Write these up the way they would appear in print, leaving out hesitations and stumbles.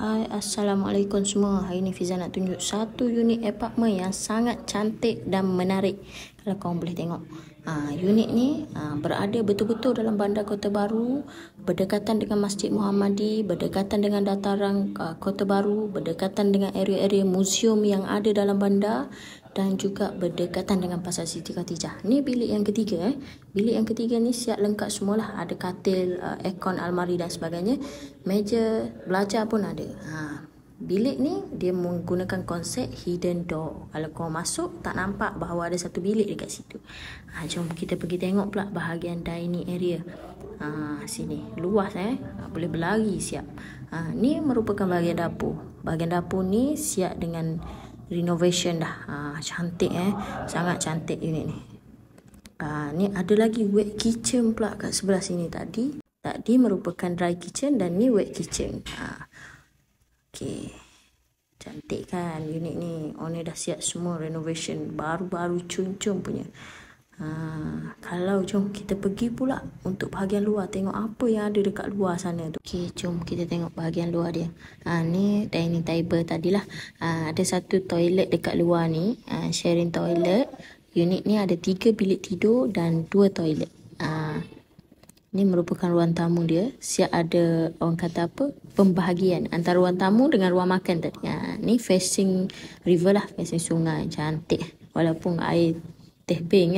Hai, Assalamualaikum semua. Hari ni Fiza nak tunjuk satu unit apartment yang sangat cantik dan menarik. Kalau korang boleh tengok. Unit ni berada betul-betul dalam bandar Kota Baru, berdekatan dengan Masjid Muhammadi, berdekatan dengan dataran Kota Baru, berdekatan dengan area-area museum yang ada dalam bandar dan juga berdekatan dengan Pasar Siti Khatijah. Ni bilik yang ketiga. Bilik yang ketiga ni siap lengkap semualah. Ada katil, aircon, almari dan sebagainya. Meja belajar pun ada. Bilik ni dia menggunakan konsep hidden door. Kalau kau masuk tak nampak bahawa ada satu bilik dekat situ. Jom kita pergi tengok pula bahagian dining area. Sini luas boleh berlari siap. Ni merupakan bahagian dapur. Bahagian dapur ni siap dengan renovation dah. Cantik sangat cantik unit ni. Ni ada lagi wet kitchen pula kat sebelah sini tadi. Tadi merupakan dry kitchen dan ni wet kitchen. Okey. Cantik kan unit ni. Owner dah siap semua renovation. Baru-baru cun-cun punya. Kalau jom kita pergi pula untuk bahagian luar. Tengok apa yang ada dekat luar sana tu. Okey, jom kita tengok bahagian luar dia. Ni dining table tadilah. Ada satu toilet dekat luar ni. Sharing toilet. Unit ni ada 3 bilik tidur dan 2 toilet. Ni merupakan ruang tamu dia. Siap ada orang kata apa, pembahagian antara ruang tamu dengan ruang makan tadi. Ni facing river lah, facing sungai. Cantik. Walaupun air tebing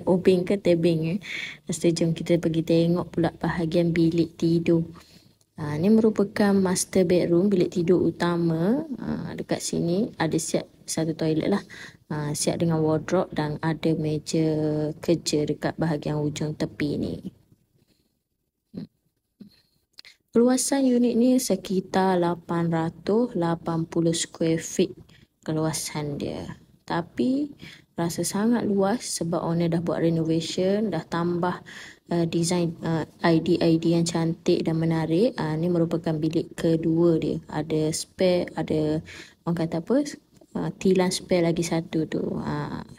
obeng ke tebing. Lepas tu jom kita pergi tengok pula bahagian bilik tidur. Ni merupakan master bedroom, bilik tidur utama. Dekat sini ada siap satu toilet lah. Siap dengan wardrobe dan ada meja kerja dekat bahagian ujung tepi ni. Keluasan unit ni sekitar 880 square feet keluasan dia. Tapi rasa sangat luas sebab owner dah buat renovation, dah tambah design ID yang cantik dan menarik. Ni merupakan bilik kedua dia. Ada spare, ada orang kata apa, tilam spare lagi satu tu.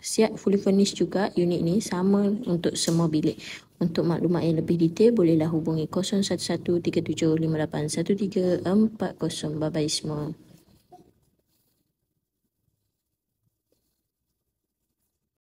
Siap fully furnished juga unit ni, sama untuk semua bilik. Untuk maklumat yang lebih detail bolehlah hubungi 0113758134. Bye bye semua.